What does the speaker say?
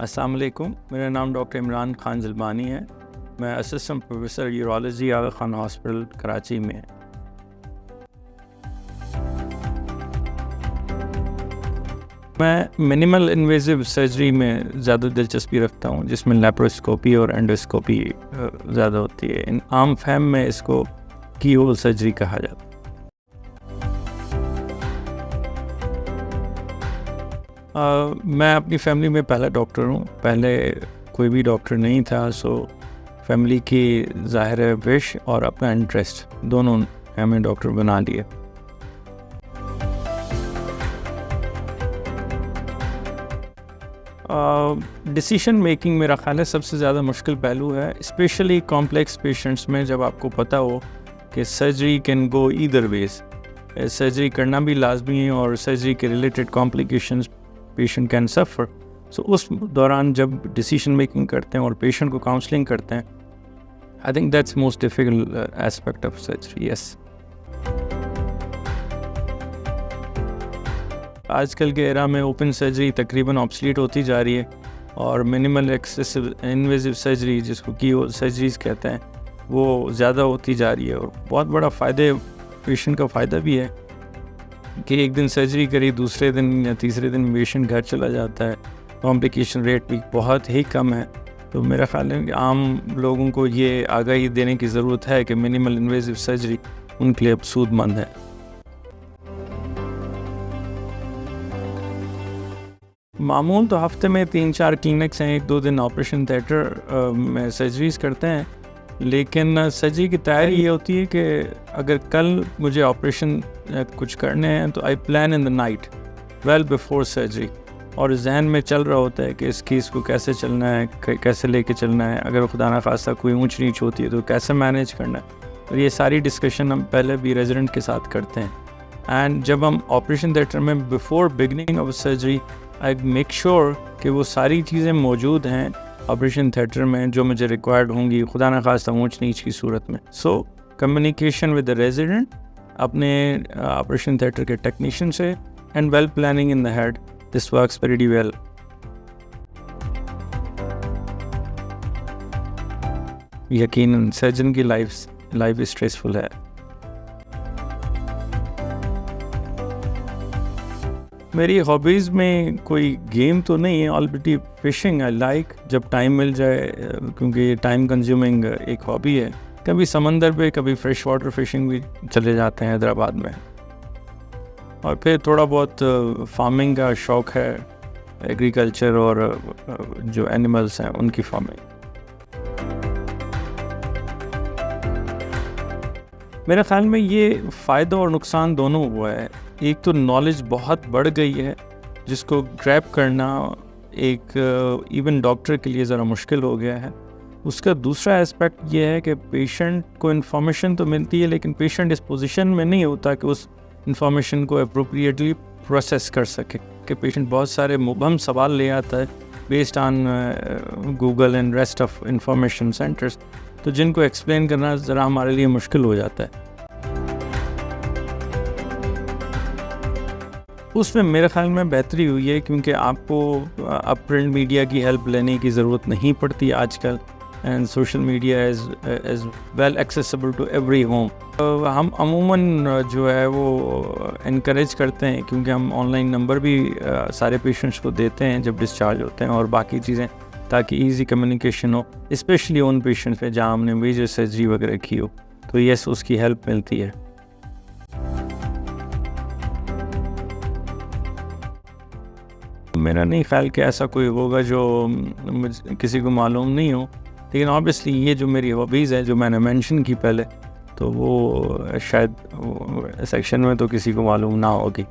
अस्सलाम वालेकुम, मेरा नाम डॉक्टर इमरान खान ज़िलबानी है। मैं असिस्टेंट प्रोफेसर यूरोलॉजी आगा खान हॉस्पिटल कराची में है। मैं मिनिमल इन्वेजिव सर्जरी में ज़्यादा दिलचस्पी रखता हूँ, जिसमें लेप्रोस्कोपी और एंडोस्कोपी ज़्यादा होती है। इन आम फहम में इसको की होल सर्जरी कहा जाता है। मैं अपनी फैमिली में पहला डॉक्टर हूँ। पहले कोई भी डॉक्टर नहीं था, सो फैमिली की ज़ाहिर है विश और अपना इंटरेस्ट दोनों हमें डॉक्टर बना लिया। डिसीशन मेकिंग मेरा ख़्याल है सबसे ज़्यादा मुश्किल पहलू है, स्पेशली कॉम्प्लेक्स पेशेंट्स में। जब आपको पता हो कि surgery can go either ways, surgery करना भी लाजमी है और सर्जरी के related complications patient can suffer. So उस दौरान जब डिसीशन मेकिंग करते हैं और पेशेंट को काउंसलिंग करते हैं, I think that's most difficult aspect of surgery. Yes, आजकल के एरा में ओपन सर्जरी तकरीबन ऑब्सलीट होती जा रही है और मिनिमल एक्सेसिव इन्वेजिव सर्जरी, जिसको की सर्जरीज कहते हैं, वो ज़्यादा होती जा रही है। और बहुत बड़ा फ़ायदे पेशेंट का फ़ायदा भी है कि एक दिन सर्जरी करी, दूसरे दिन या तीसरे दिन पेशेंट घर चला जाता है। कॉम्प्लिकेशन रेट भी बहुत ही कम है। तो मेरा ख्याल है कि आम लोगों को ये आगाही देने की ज़रूरत है कि मिनिमल इन्वेजिव सर्जरी उनके लिए सूदमंद है। मामूल तो हफ्ते में 3-4 क्लिनिक्स हैं, 1-2 दिन ऑपरेशन थिएटर में सर्जरीज करते हैं। लेकिन सर्जरी की तैयारी ये होती है कि अगर कल मुझे ऑपरेशन कुछ करने हैं तो I plan in the night well before surgery, और जहन में चल रहा होता है कि इस केस को कैसे चलना है, कैसे लेके चलना है, अगर खुदा ना खास्ता कोई ऊंच नीच होती है तो कैसे मैनेज करना है। और ये सारी डिस्कशन हम पहले भी रेजिडेंट के साथ करते हैं। एंड जब हम ऑपरेशन थिएटर में before beginning of surgery I make sure कि वो सारी चीज़ें मौजूद हैं ऑपरेशन थिएटर में जो मुझे रिक्वायर्ड होंगी खुदा न खास्ता ऊंच नीच की सूरत में। So communication with the resident, अपने ऑपरेशन थिएटर के टेक्नीशियन से, and well planning in the head, this works very well. यकीनन सर्जन की लाइफ स्ट्रेसफुल है। मेरी हॉबीज़ में कोई गेम तो नहीं है, ऑलरेडी फिशिंग आई लाइक, जब टाइम मिल जाए, क्योंकि ये टाइम कंज्यूमिंग एक हॉबी है। कभी समंदर पे, कभी फ्रेश वाटर फिशिंग भी चले जाते हैं हैदराबाद में। और फिर थोड़ा बहुत फार्मिंग का शौक़ है, एग्रीकल्चर और जो एनिमल्स हैं उनकी फार्मिंग। मेरे ख़्याल में ये फ़ायदा और नुकसान दोनों हुआ है। एक तो नॉलेज बहुत बढ़ गई है, जिसको ग्रैब करना एक इवन डॉक्टर के लिए ज़रा मुश्किल हो गया है। उसका दूसरा एस्पेक्ट ये है कि पेशेंट को इन्फॉर्मेशन तो मिलती है, लेकिन पेशेंट इस पोजीशन में नहीं होता कि उस इन्फॉर्मेशन को अप्रोप्रिएटली प्रोसेस कर सके। कि पेशेंट बहुत सारे मुबहम सवाल ले आता है based on Google and rest of information centres, तो जिनको एक्सप्लेन करना ज़रा हमारे लिए मुश्किल हो जाता है। उसमें मेरे ख्याल में बेहतरी हुई है, क्योंकि आपको अब प्रिंट मीडिया की हेल्प लेने की ज़रूरत नहीं पड़ती आजकल, and social media is well accessible to every home. हम अमूमन जो है वो इनकरेज करते हैं, क्योंकि हम ऑनलाइन नंबर भी सारे पेशेंट्स को देते हैं जब डिस्चार्ज होते हैं, और बाकी चीज़ें, ताकि ईजी कम्युनिकेशन हो, स्पेशली उन पेशेंट्स पे जहाँ हमने मेजर सर्जरी वगैरह की हो, तो यस उसकी हेल्प मिलती है। मेरा नहीं ख्याल कि ऐसा कोई होगा जो किसी को मालूम नहीं हो, लेकिन ऑब्वियसली ये जो मेरी हॉबीज़ हैं जो मैंने मेंशन की पहले, तो वो शायद सेक्शन में तो किसी को मालूम ना होगी।